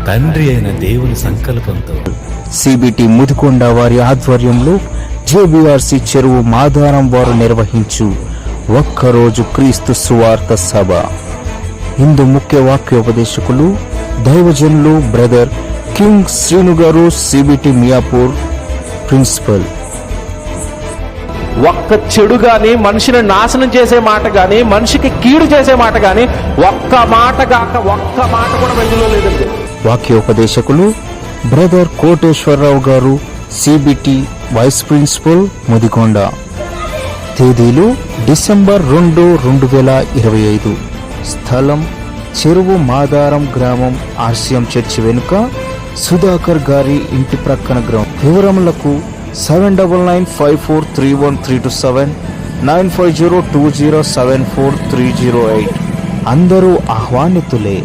తండ్రి అయిన దేవుని సంకల్పంతో సిబిటి ముదికొండ వారి ఆధ్వర్యంలో జేబీఆర్సి చెరువు మాధారం వారు నిర్వహించు ఒక్కరోజు క్రీస్తు సువార్త సభ. ఇందు ముఖ్య వాక్యోపదేశకులు దైవజనులు బ్రదర్ కింగ్ శ్రీను గారు, సిబిటి మియాపూర్ ప్రిన్సిపల్. ఒక్క చెడు గాని, మనిషిని నాశనం చేసే మాట గాని, మనిషికి కీడు చేసే మాట గాని, ఒక్క మాట కూడా బైబిల్లో లేదండి. వాక్యోపదేశకులు బ్రదర్ కోటేశ్వరరావు గారు, సిబిటి వైస్ ప్రిన్సిపల్ ముదికొండ. తేదీలు డిసెంబర్ 2, 2025. స్థలం చెరువు మాధారం గ్రామం, ఆర్సిఎం చర్చి వెనుక, సుధాకర్ గారి ఇంటి ప్రక్కన గ్రామం. వివరములకు 7995431327, 9502074308. అందరూ ఆహ్వానితులే.